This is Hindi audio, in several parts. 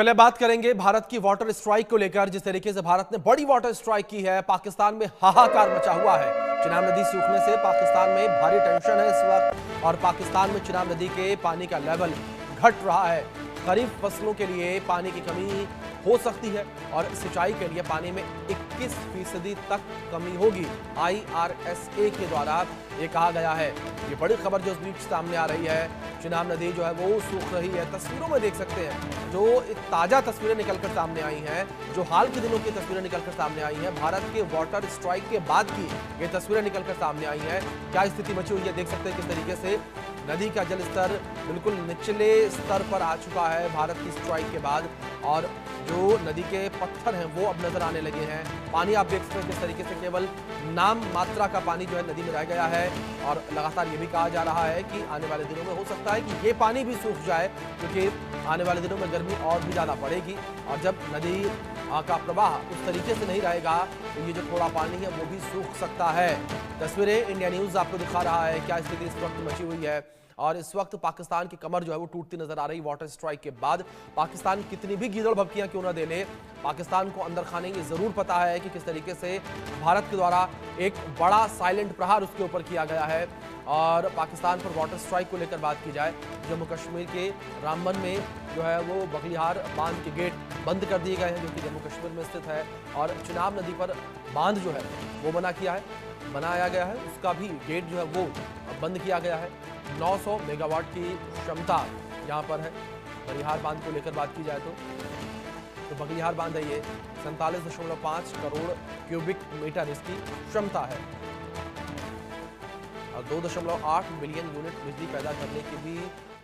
चलिए बात करेंगे भारत की वाटर स्ट्राइक को लेकर। जिस तरीके से भारत ने बड़ी वाटर स्ट्राइक की है, पाकिस्तान में हाहाकार मचा हुआ है। चिनाब नदी सूखने से पाकिस्तान में भारी टेंशन है इस वक्त, और पाकिस्तान में चिनाब नदी के पानी का लेवल घट रहा है। खरीफ फसलों के लिए पानी की कमी हो सकती है और सिंचाई के लिए पानी में 21% तक कमी होगी। IRSA के द्वारा ये कहा गया है। ये बड़ी खबर जो इस बीच सामने आ रही है, चिनाब नदी जो है वो सूख रही है। तस्वीरों में देख सकते हैं, जो ताजा तस्वीरें निकलकर सामने आई हैं, जो हाल के दिनों की तस्वीरें निकलकर सामने आई हैं, भारत के वाटर स्ट्राइक के बाद की ये तस्वीरें निकलकर सामने आई हैं। क्या स्थिति बची हुई है, देख सकते हैं किस तरीके से नदी का जल स्तर बिल्कुल निचले स्तर पर आ चुका है भारत की स्ट्राइक के बाद, और जो नदी के पत्थर हैं वो अब नजर आने लगे हैं। पानी आप देख सकते हैं किस तरीके से केवल नाम मात्रा का पानी जो है नदी में रह गया है, और लगातार ये भी कहा जा रहा है कि आने वाले दिनों में हो सकता है कि ये पानी भी सूख जाए, क्योंकि आने वाले दिनों में गर्मी और भी ज़्यादा बढ़ेगी। और जब नदी का प्रवाह उस तरीके से नहीं रहेगा तो ये जो थोड़ा पानी है वो भी सूख सकता है। तस्वीरें इंडिया न्यूज़ आपको दिखा रहा है क्या स्थिति इस वक्त मची हुई है, और इस वक्त पाकिस्तान की कमर जो है वो टूटती नजर आ रही। वाटर स्ट्राइक के बाद पाकिस्तान कितनी भी गीदड़ भभकियां क्यों ना दे ले, पाकिस्तान को अंदर खाने की जरूर पता है कि किस तरीके से भारत के द्वारा एक बड़ा साइलेंट प्रहार उसके ऊपर किया गया है। और पाकिस्तान पर वाटर स्ट्राइक को लेकर बात की जाए, जम्मू कश्मीर के रामबन में जो है वो बगलिहार बांध के गेट बंद कर दिए गए हैं, जो कि जम्मू कश्मीर में स्थित है। और चिनाब नदी पर बांध जो है वो बनाया गया है, उसका भी गेट जो है वो बंद किया गया है। 900 मेगावाट की क्षमता यहाँ पर है। बगलिहार बांध को लेकर बात की जाए तो बगलिहार बांध है ये 47.5 करोड़ क्यूबिक मीटर इसकी क्षमता है, और 2.8 बिलियन यूनिट बिजली पैदा करने की भी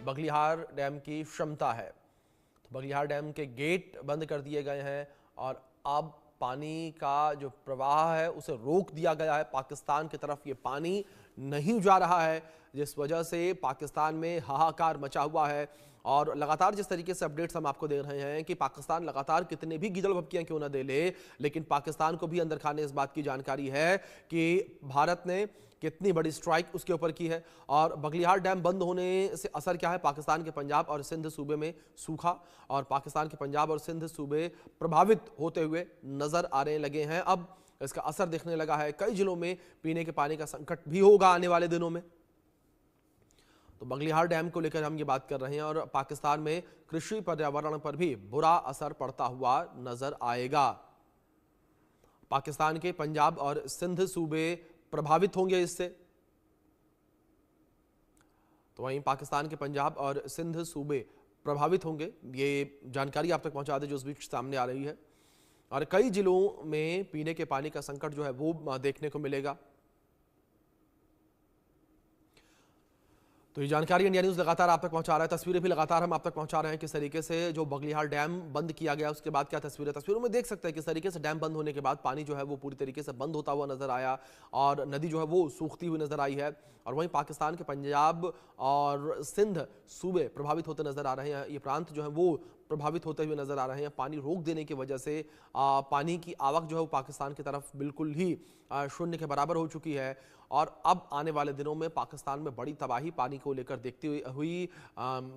बगलिहार डैम की क्षमता है। तो बगलिहार डैम के गेट बंद कर दिए गए हैं, और अब पानी का जो प्रवाह है उसे रोक दिया गया है। पाकिस्तान की तरफ ये पानी नहीं जा रहा है, जिस वजह से पाकिस्तान में हाहाकार मचा हुआ है। और लगातार जिस तरीके से अपडेट्स हम आपको दे रहे हैं कि पाकिस्तान लगातार कितने भी गीदड़ भभकियां क्यों ना दे ले, लेकिन पाकिस्तान को भी अंदर खाने इस बात की जानकारी है कि भारत ने कितनी बड़ी स्ट्राइक उसके ऊपर की है। और बगलिहार डैम बंद होने से असर क्या है, पाकिस्तान के पंजाब और सिंध सूबे में सूखा, और पाकिस्तान के पंजाब और सिंध सूबे प्रभावित होते हुए नजर आने लगे हैं। अब इसका असर दिखने लगा है, कई जिलों में पीने के पानी का संकट भी होगा आने वाले दिनों में। तो बगलिहार डैम को लेकर हम ये बात कर रहे हैं, और पाकिस्तान में कृषि पर्यावरण पर भी बुरा असर पड़ता हुआ नजर आएगा। पाकिस्तान के पंजाब और सिंध सूबे प्रभावित होंगे इससे। तो वहीं पाकिस्तान के पंजाब और सिंध सूबे प्रभावित होंगे, ये जानकारी आप तक पहुंचा दे जो इस बीच सामने आ रही है। और कई जिलों में पीने के पानी का संकट जो है वो देखने को मिलेगा। तो ये जानकारी इंडिया न्यूज़ लगातार आप तक पहुंचा रहा है, तस्वीरें भी लगातार हम आप तक पहुंचा रहे हैं किस तरीके से जो बगलिहार डैम बंद किया गया उसके बाद क्या तस्वीरों में देख सकते हैं किस तरीके से डैम बंद होने के बाद पानी जो है वो पूरी तरीके से बंद होता हुआ नजर आया, और नदी जो है वो सूखती हुई नजर आई है। और वहीं पाकिस्तान के पंजाब और सिंध सूबे प्रभावित होते नजर आ रहे हैं, ये प्रांत जो है वो प्रभावित होते हुए नजर आ रहे हैं। पानी रोक देने की वजह से पानी की आवक जो है वो पाकिस्तान की तरफ बिल्कुल ही शून्य के बराबर हो चुकी है, और अब आने वाले दिनों में पाकिस्तान में बड़ी तबाही पानी को लेकर देखती हुई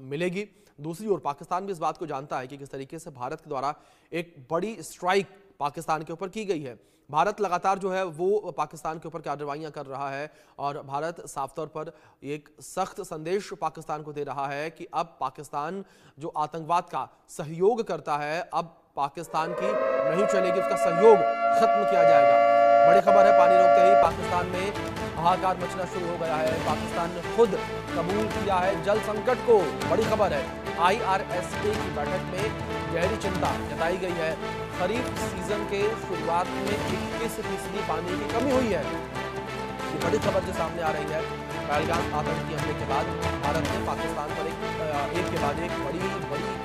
मिलेगी। दूसरी ओर पाकिस्तान भी इस बात को जानता है कि किस तरीके से भारत के द्वारा एक बड़ी स्ट्राइक पाकिस्तान के ऊपर की गई है। भारत लगातार जो है वो पाकिस्तान के ऊपर कार्रवाइयां कर रहा है, और भारत साफ तौर पर एक सख्त संदेश पाकिस्तान को दे रहा है कि अब पाकिस्तान जो आतंकवाद का सहयोग करता है, अब पाकिस्तान की नहीं चलेगी, उसका सहयोग खत्म किया जाएगा। बड़ी खबर है, पानी रोकते ही पाकिस्तान में हाहाकार मचना शुरू हो गया है। पाकिस्तान ने खुद कबूल किया है जल संकट को। बड़ी खबर है, IRSA की बैठक में गहरी चिंता जताई गई है। खरीफ सीजन के शुरुआत में 21% पानी की कमी हुई है। ये बड़ी खबर जो सामने आ रही है, पहलगाम आतंकी हमले के बाद भारत ने पाकिस्तान पर एक के बाद एक बड़ी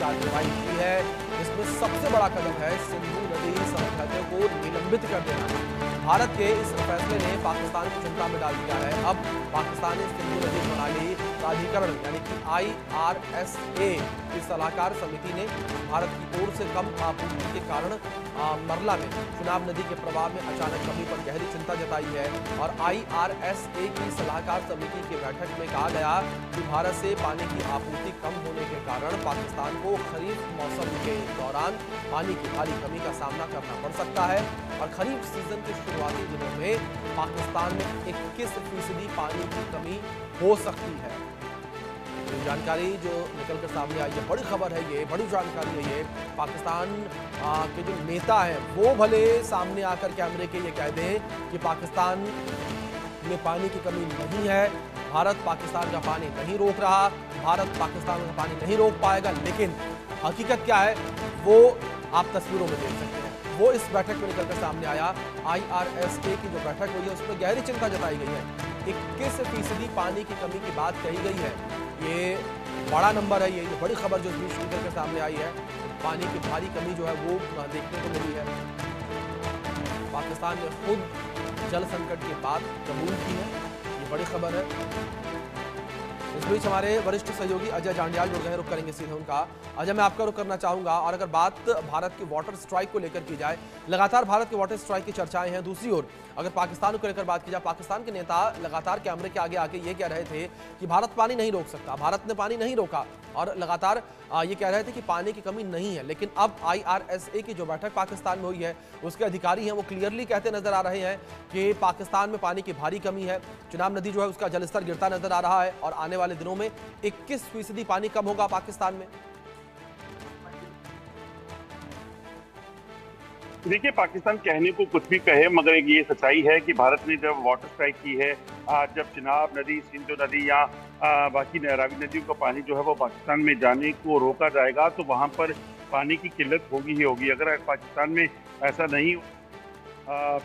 कार्रवाई की है। इसमें सबसे बड़ा कदम है सिंधु नदी समझौते को निलंबित कर देना। भारत के इस फैसले ने पाकिस्तान को चिंता में डाल दिया है। अब पाकिस्तान ने सिंधु नदी प्रणाली प्राधिकरण यानी कि IRSA की सलाहकार समिति ने भारत की ओर से कम आपूर्ति के कारण मरला में चिनाब नदी के प्रवाह में अचानक कमी पर गहरी चिंता जताई है। और IRSA की सलाहकार समिति की बैठक में कहा गया कि भारत से पानी की आपूर्ति कम होने के कारण पाकिस्तान को खरीफ मौसम के दौरान पानी की भारी कमी का सामना करना पड़ सकता है और खरीफ सीजन के शुरुआती दिनों में पाकिस्तान में 21% पानी की कमी हो सकती है। तो जानकारी जो निकलकर सामने आई है, बड़ी खबर है, ये बड़ी जानकारी है। ये पाकिस्तान के जो नेता हैं वो भले सामने आकर कैमरे के ये कह दें कि पाकिस्तान में पानी की कमी नहीं है, भारत पाकिस्तान का पानी नहीं रोक रहा, भारत पाकिस्तान का पानी नहीं रोक पाएगा, लेकिन हकीकत क्या है वो आप तस्वीरों में देख सकते हैं। वो इस बैठक में निकलकर सामने आया। IRSA की जो बैठक हुई है उसमें गहरी चिंता जताई गई है। 21% पानी की कमी की बात कही गई है। ये बड़ा नंबर है, ये बड़ी खबर जो इस बीच निकलकर सामने आई है। पानी की भारी कमी जो है वो देखने को मिली है। पाकिस्तान ने खुद जल संकट की बात कबूल की है, ये बड़ी खबर है। इस बीच हमारे वरिष्ठ सहयोगी अजय जांडियाल जुड़ गए, रुक करेंगे सीधे उनका। अजय, मैं आपका रुक करना चाहूंगा, और अगर बात भारत की वाटर स्ट्राइक को लेकर की जाए, लगातार भारत की वाटर स्ट्राइक की चर्चाएं हैं। दूसरी ओर अगर पाकिस्तान को लेकर बात की जाए, पाकिस्तान के नेता लगातार कैमरे के आगे आके ये कह रहे थे कि भारत पानी नहीं रोक सकता, भारत ने पानी नहीं रोका, और लगातार ये कह रहे थे कि पानी की कमी नहीं है। लेकिन अब IRSA की जो बैठक पाकिस्तान में हुई है उसके अधिकारी हैं वो क्लियरली कहते नजर आ रहे हैं कि पाकिस्तान में पानी की भारी कमी है। चिनाब नदी जो है उसका जलस्तर गिरता नजर आ रहा है और आने वाले दिनों में 21% पानी कम होगा पाकिस्तान में। देखिए, पाकिस्तान कहने को कुछ भी कहे, मगर एक ये सच्चाई है कि भारत ने जब वाटर स्ट्राइक की है, जब चिनाब नदी, सिंधु नदी या बाकी रावी नदियों का पानी जो है वो पाकिस्तान में जाने को रोका जाएगा, तो वहां पर पानी की किल्लत होगी ही होगी। अगर पाकिस्तान में ऐसा नहीं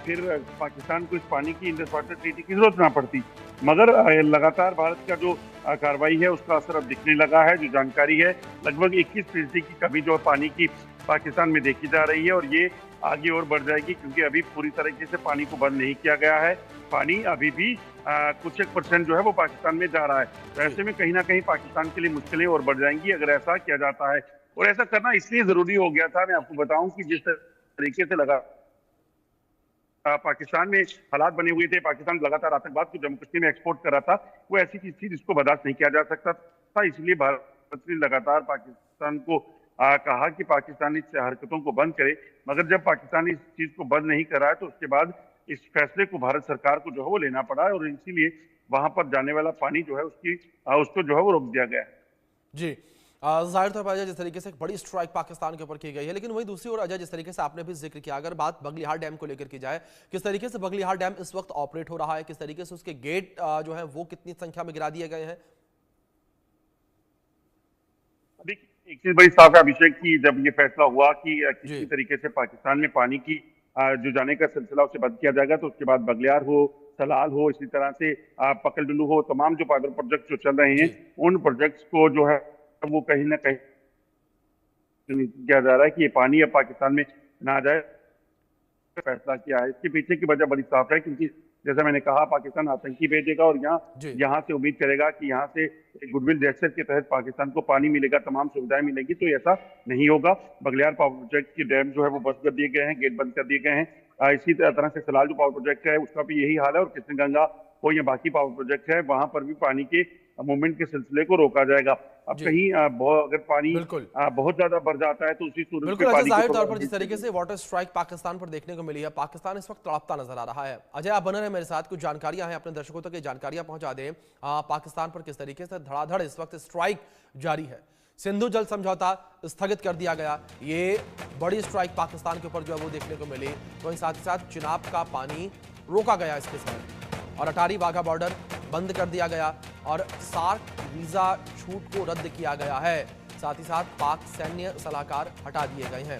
फिर पाकिस्तान को इस पानी की इंडस वाटर ट्रीटी की जरूरत ना पड़ती। मगर लगातार भारत का जो कार्रवाई है उसका असर अब दिखने लगा है। जो जानकारी है, लगभग 21% की कमी जो पानी की पाकिस्तान में देखी जा रही है, और ये आगे और बढ़ जाएगी, क्योंकि अभी पूरी तरीके से पानी को बंद नहीं किया गया है। पानी अभी भी कुछ 1% जो है वो पाकिस्तान में जा रहा है। तो ऐसे में कहीं ना कहीं पाकिस्तान के लिए मुश्किलें और बढ़ जाएंगी अगर ऐसा किया जाता है। और ऐसा करना इसलिए जरूरी हो गया था, मैं आपको बताऊं कि जिस तरीके से लगा पाकिस्तान में हालात बने हुए थे, पाकिस्तान लगातार आतंकवाद को जम्मू कश्मीर में एक्सपोर्ट कर रहा था, वो ऐसी चीज थी जिसको बर्दाश्त नहीं किया जा सकता था। इसलिए भारत ने लगातार पाकिस्तान को कहा कि पाकिस्तान इस हरकतों को बंद करे। मगर जब पाकिस्तान इस चीज को बंद नहीं कर रहा है तो उसके बाद इस फैसले को भारत सरकार को जो है वो लेना पड़ा है, और इसीलिए वहां पर जाने वाला पानी जो है उसको जो है वो रोक दिया गया है। जी, जाहिर तौर पर अजय, जिस तरीके से एक बड़ी स्ट्राइक पाकिस्तान के ऊपर की गई है, लेकिन वही दूसरी ओर अजय, जिस तरीके से आपने भी जिक्र किया, अगर बात बगलिहार डैम को लेकर की जाए, किस तरीके से बगलिहार डैम इस वक्त ऑपरेट हो रहा है, किस तरीके से उसके गेट जो है वो कितनी संख्या में गिरा दिए गए हैं? अभी एक चीज बड़ी साफ है अभिषेक की, जब ये फैसला हुआ कि किसी तरीके से पाकिस्तान में पानी की जो जाने का सिलसिला उसे बंद किया जाएगा, तो उसके बाद बगलियार हो, सलाल हो, इसी तरह से पकलडुलू हो, तमाम जो पावर प्रोजेक्ट जो चल रहे हैं उन प्रोजेक्ट्स को जो है वो कहीं ना कहीं किया जा रहा है कि ये पानी अब पाकिस्तान में ना जाए। फैसला किया है, इसके पीछे की वजह बड़ी साफ है, क्योंकि जैसा मैंने कहा, पाकिस्तान आतंकी भेजेगा और यहाँ से उम्मीद करेगा कि यहाँ से गुडविल जेस्चर के तहत पाकिस्तान को पानी मिलेगा, तमाम सुविधाएं मिलेगी। तो ऐसा नहीं होगा। बगलियार पावर प्रोजेक्ट के डैम जो है वो बंद कर दिए गए हैं, गेट बंद कर दिए गए हैं। इसी तरह से सलाल जो पावर प्रोजेक्ट है उसका भी यही हाल है, और कृष्णगंगा हो या बाकी पावर प्रोजेक्ट है, वहां पर भी पानी के मूवमेंट के सिलसिले को रोका जाएगा। अब कहीं अगर पानी बहुत ज्यादा बढ़ जाता है तो उसी सूरत में पानी जाहिर तौर पर जिस तरीके से वाटर स्ट्राइक पाकिस्तान पर देखने को मिली है, पाकिस्तान इस वक्त तड़पता नजर आ रहा है। अजय, आप बने रहे मेरे साथ, कुछ जानकारियां हैं अपने दर्शकों तक ये जानकारियां पहुंचा दें। पाकिस्तान पर किस तरीके से धड़ाधड़ इस वक्त स्ट्राइक जारी है। सिंधु जल समझौता स्थगित कर दिया गया, ये बड़ी स्ट्राइक पाकिस्तान के ऊपर जो है वो देखने को मिली। वहीं साथ ही साथ चिनाब का पानी रोका गया इसके साथ, और अटारी वाघा बॉर्डर बंद कर दिया गया, और सार्क वीजा छूट को रद्द किया गया है। साथ ही साथ पाक सैन्य सलाहकार हटा दिए गए हैं।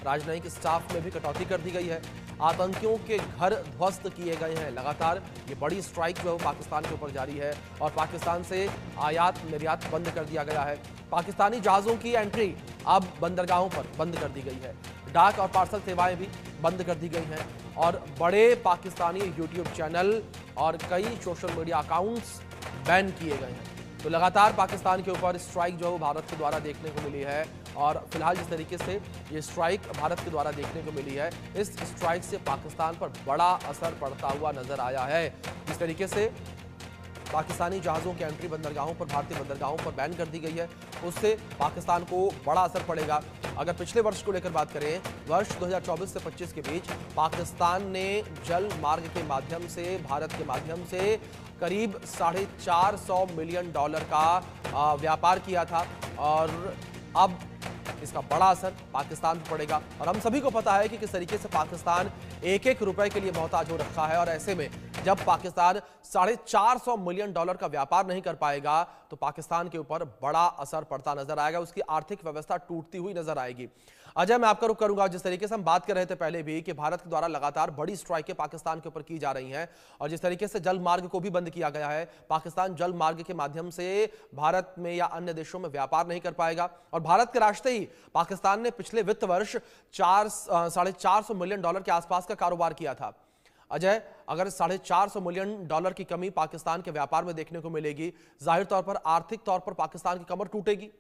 राजनयिक स्टाफ में भी कटौती कर दी गई है। आतंकियों के घर ध्वस्त किए गए हैं। लगातार ये बड़ी स्ट्राइक जो है वो पाकिस्तान के ऊपर जारी है, और पाकिस्तान से आयात निर्यात बंद कर दिया गया है। पाकिस्तानी जहाजों की एंट्री अब बंदरगाहों पर बंद कर दी गई है। डाक और पार्सल सेवाएं भी बंद कर दी गई हैं, और बड़े पाकिस्तानी यूट्यूब चैनल और कई सोशल मीडिया अकाउंट्स बैन किए गए हैं। तो लगातार पाकिस्तान के ऊपर स्ट्राइक जो है भारत के द्वारा देखने को मिली है, और फिलहाल जिस तरीके से ये स्ट्राइक भारत के द्वारा देखने को मिली है, इस स्ट्राइक से पाकिस्तान पर बड़ा असर पड़ता हुआ नजर आया है। जिस तरीके से पाकिस्तानी जहाज़ों की एंट्री बंदरगाहों पर, भारतीय बंदरगाहों पर बैन कर दी गई है, उससे पाकिस्तान को बड़ा असर पड़ेगा। अगर पिछले वर्ष को लेकर बात करें, वर्ष 2024 से 25 के बीच पाकिस्तान ने जल मार्ग के माध्यम से, भारत के माध्यम से करीब $450 मिलियन का व्यापार किया था और अब इसका बड़ा असर पाकिस्तान पर पड़ेगा। और हम सभी को पता है कि किस तरीके से पाकिस्तान एक एक रुपए के लिए मोहताज हो रखा है और ऐसे में जब पाकिस्तान $450 मिलियन का व्यापार नहीं कर पाएगा तो पाकिस्तान के ऊपर बड़ा असर पड़ता नजर आएगा, उसकी आर्थिक व्यवस्था टूटती हुई नजर आएगी। अजय, मैं आपका रुख करूंगा। जिस तरीके से हम बात कर रहे थे पहले भी कि भारत के द्वारा लगातार बड़ी स्ट्राइकें पाकिस्तान के ऊपर की जा रही हैं और जिस तरीके से जल मार्ग को भी बंद किया गया है, पाकिस्तान जल मार्ग के माध्यम से भारत में या अन्य देशों में व्यापार नहीं कर पाएगा और भारत के रास्ते ही पाकिस्तान ने पिछले वित्त वर्ष $450 मिलियन के आसपास का कारोबार किया था। अजय, अगर $450 मिलियन की कमी पाकिस्तान के व्यापार में देखने को मिलेगी, जाहिर तौर पर आर्थिक तौर पर पाकिस्तान की कमर टूटेगी।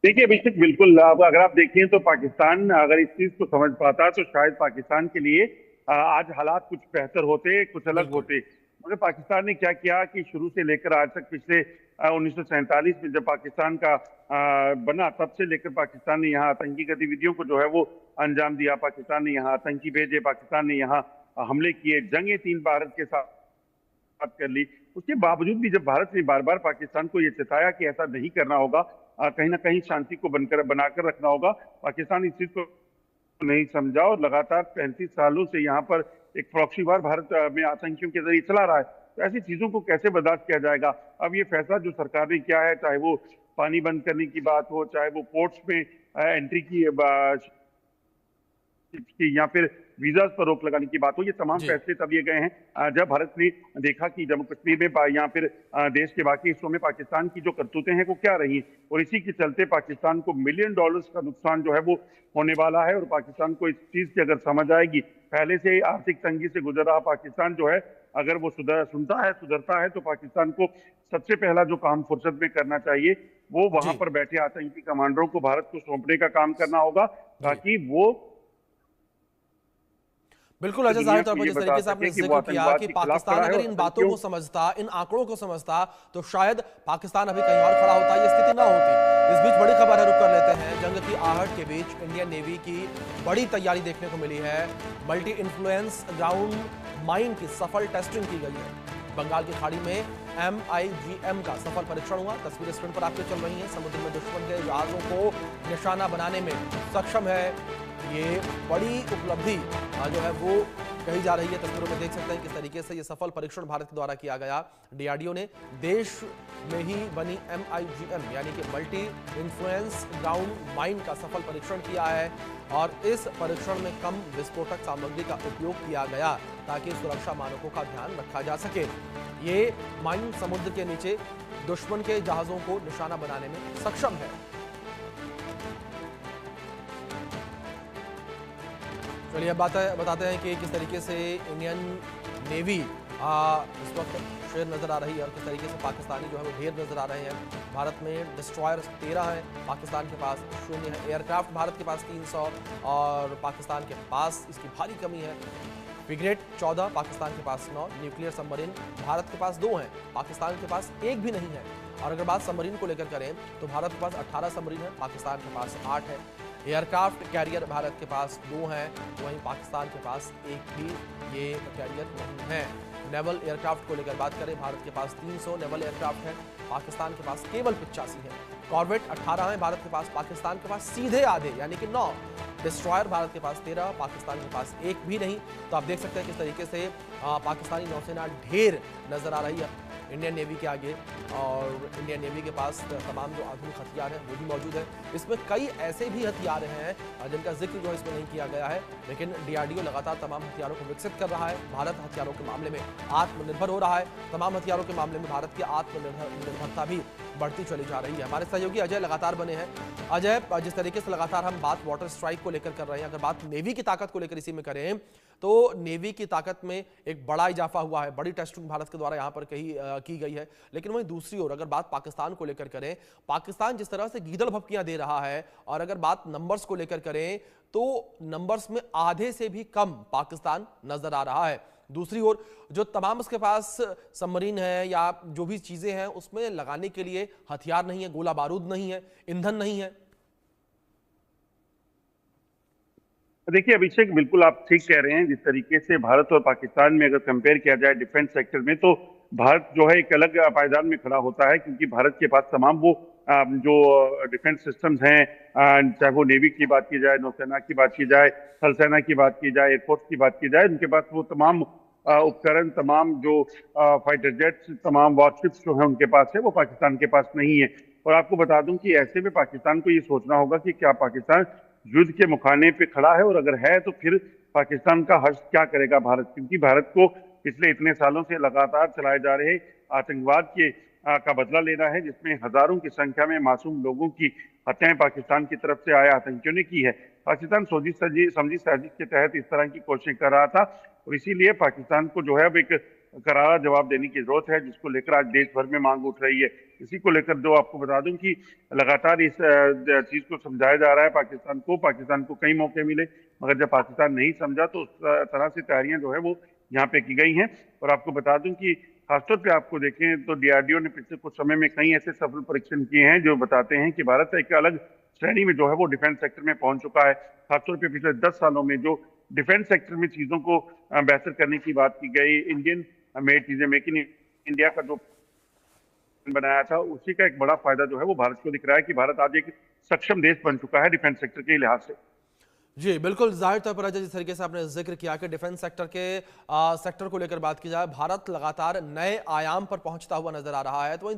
देखिए अभिषेक, बिल्कुल। अगर आप देखें तो पाकिस्तान अगर इस चीज को समझ पाता तो शायद पाकिस्तान के लिए आज हालात कुछ बेहतर होते, कुछ अलग होते। मगर पाकिस्तान ने क्या किया कि शुरू से लेकर आज तक, पिछले 1947 में जब पाकिस्तान का बना, तब से लेकर पाकिस्तान ने यहाँ आतंकी गतिविधियों को जो है वो अंजाम दिया। पाकिस्तान ने यहाँ आतंकी भेजे, पाकिस्तान ने यहाँ हमले किए, जंगें 3 भारत के साथ कर ली। उसके बावजूद भी जब भारत ने बार बार पाकिस्तान को ये चेताया कि ऐसा नहीं करना होगा, कहीं ना कहीं शांति को बनाकर रखना होगा, पाकिस्तान इस चीज को नहीं समझा और लगातार 35 सालों से यहाँ पर एक प्रॉक्सी वार भारत में आतंकियों के जरिए चला रहा है। तो ऐसी चीजों को कैसे बर्दाश्त किया जाएगा? अब ये फैसला जो सरकार ने किया है, चाहे वो पानी बंद करने की बात हो, चाहे वो पोर्ट्स में एंट्री की या फिर वीजा पर रोक लगाने की बात हो, ये तमाम फैसले तब लिए गए हैं जब भारत ने देखा कि जम्मू कश्मीर में या फिर देश के बाकी हिस्सों में पाकिस्तान की जो करतूतें हैं वो क्या रही, और इसी के चलते पाकिस्तान को $1 मिलियन का नुकसान जो है वो होने वाला है। और पाकिस्तान को इस चीज की अगर समझ आएगी, पहले से आर्थिक तंगी से गुजर रहा पाकिस्तान जो है, अगर वो सुधरता है तो पाकिस्तान को सबसे पहला जो काम फुर्सत में करना चाहिए वो वहां पर बैठे आतंकी कमांडरों को भारत को सौंपने का काम करना होगा, ताकि वो बिल्कुल अजय, जाहिर तौर पर जिस तरीके से आपने जिक्र किया कि पाकिस्तान अगर इन बातों को समझता, इन आंकड़ों को समझता, तो शायद पाकिस्तान अभी कहीं और खड़ा होता, ये स्थिति ना होती। इस बीच बड़ी खबर है, रुक कर लेते हैं। जंग की आहट के बीच इंडियन नेवी की बड़ी तैयारी देखने को मिली है। मल्टी इन्फ्लुएंस ग्राउंड माइन की सफल टेस्टिंग की गई है। बंगाल की खाड़ी में MIGM का सफल परीक्षण हुआ। तस्वीरें स्क्रीन पर आपके चल रही हैं। समुद्र में दुश्मन के जहाजों को निशाना बनाने में सक्षम है। ये बड़ी उपलब्धि जो है वो कही जा रही है। तस्वीरों में देख सकते हैं किस तरीके से ये सफल परीक्षण भारत के द्वारा किया गया। DRDO ने देश में ही बनी MIGM यानी कि मल्टी इन्फ्लुएंस ग्राउंड माइन का सफल परीक्षण किया है और इस परीक्षण में कम विस्फोटक सामग्री का उपयोग किया गया ताकि सुरक्षा मानकों का ध्यान रखा जा सके। ये माइन समुद्र के नीचे दुश्मन के जहाजों को निशाना बनाने में सक्षम है। चलिए अब बताते हैं कि किस तरीके से इंडियन नेवी इस वक्त शेर नजर आ रही है और किस तरीके से पाकिस्तानी जो है वो ढेर नजर आ रहे हैं। भारत में डिस्ट्रॉयर 13 हैं, पाकिस्तान के पास 0 है। एयरक्राफ्ट भारत के पास 300 और पाकिस्तान के पास इसकी भारी कमी है। फ्रिगेट 14, पाकिस्तान के पास 9। न्यूक्लियर सबमरीन भारत के पास 2 हैं, पाकिस्तान के पास 1 भी नहीं है। और अगर बात सबमरीन को लेकर करें तो भारत के पास 18 सबमरीन है, पाकिस्तान के पास 8 है। एयरक्राफ्ट कैरियर भारत के पास 2 हैं, वहीं पाकिस्तान के पास 1 भी ये कैरियर नहीं है। नेवल एयरक्राफ्ट को लेकर बात करें, भारत के पास 300 नेवल एयरक्राफ्ट है, पाकिस्तान के पास केवल 85 है। कॉर्वेट 18 है भारत के पास, पाकिस्तान के पास सीधे आधे यानी कि 9। डिस्ट्रॉयर भारत के पास 13, पाकिस्तान के पास 1 भी नहीं। तो आप देख सकते हैं किस तरीके से पाकिस्तानी नौसेना ढेर नजर आ रही है इंडियन नेवी के आगे। और इंडियन नेवी के पास तमाम जो आधुनिक हथियार हैं वो भी मौजूद है। इसमें कई ऐसे भी हथियार हैं जिनका जिक्र जो है इसमें नहीं किया गया है, लेकिन DRDO लगातार तमाम हथियारों को विकसित कर रहा है। भारत हथियारों के मामले में आत्मनिर्भर हो रहा है। तमाम हथियारों के मामले में भारत की आत्मनिर्भरता भी बढ़ती चली जा रही है। हमारे सहयोगी अजय लगातार बने हैं। अजय, जिस तरीके से लगातार हम बात वाटर स्ट्राइक को लेकर कर रहे हैं, अगर बात नेवी की ताकत को लेकर इसी में करें तो नेवी की ताकत में एक बड़ा इजाफा हुआ है। बड़ी टेस्टिंग भारत के द्वारा यहाँ पर की गई है। लेकिन वहीं दूसरी ओर अगर बात पाकिस्तान को लेकर करें, पाकिस्तान जिस तरह से गीदड़ भपकियां दे रहा है, और अगर बात नंबर्स को लेकर करें तो नंबर्स में आधे से भी कम पाकिस्तान नजर आ रहा है। दूसरी ओर जो तमाम उसके पास सबमरीन है या जो भी चीजें हैं उसमें लगाने के लिए हथियार नहीं है, गोला बारूद नहीं है, ईंधन नहीं है। देखिए अभिषेक, बिल्कुल आप ठीक कह रहे हैं। जिस तरीके से भारत और पाकिस्तान में अगर कंपेयर किया जाए डिफेंस सेक्टर में, तो भारत जो है एक अलग पायदान में खड़ा होता है, क्योंकि भारत के पास तमाम वो जो डिफेंस सिस्टम्स हैं, चाहे वो नेवी की बात की जाए, नौसेना की बात की जाए, थल सेना की बात की जाए, एयरफोर्स की बात की जाए, उनके पास वो तमाम उपकरण, तमाम जो फाइटर जेट्स, तमाम वॉरशिप्स जो है उनके पास है, वो पाकिस्तान के पास नहीं है। और आपको बता दूं कि ऐसे में पाकिस्तान को ये सोचना होगा कि क्या पाकिस्तान युद्ध के मुखाने पे खड़ा है, और अगर है तो फिर पाकिस्तान का हर्ष क्या करेगा भारत, क्योंकि भारत को पिछले इतने सालों से लगातार चलाए जा रहे आतंकवाद के का बदला लेना है, जिसमें हजारों की संख्या में मासूम लोगों की हत्याएं पाकिस्तान की तरफ से आए आतंकियों ने की है। पाकिस्तान सोची समझी साजिश के तहत इस तरह की कोशिश कर रहा था, और इसीलिए पाकिस्तान को जो है अब एक करारा जवाब देने की जरूरत है, जिसको लेकर आज देश भर में मांग उठ रही है। इसी को लेकर जो आपको बता दूं कि लगातार इस चीज को समझाया जा रहा है पाकिस्तान को कई मौके मिले, मगर जब पाकिस्तान नहीं समझा तो उस तरह से तैयारियां जो है वो यहाँ पे की गई हैं। और आपको बता दूं कि खासतौर पे आपको देखें तो डीआरडीओ ने पिछले कुछ समय में कई ऐसे सफल परीक्षण किए हैं जो बताते हैं कि भारत एक अलग श्रेणी में जो है वो डिफेंस सेक्टर में पहुंच चुका है। खासतौर पे पिछले 10 सालों में जो डिफेंस सेक्टर में चीजों को बेहतर करने की बात की गई, इंडियन मेड चीजें, मेक इन इंडिया का जो बनाया था, उसी का एक बड़ा फायदा जो है वो भारत को दिख रहा है कि भारत आज एक सक्षम देश बन चुका है डिफेंस सेक्टर के लिहाज से। जी बिल्कुल, जाहिर तौर पर अजय, जिस तरीके से आपने जिक्र किया कि डिफेंस सेक्टर के सेक्टर को लेकर बात की जाए, भारत लगातार नए आयाम पर पहुंचता हुआ नजर आ रहा है, तो वहीं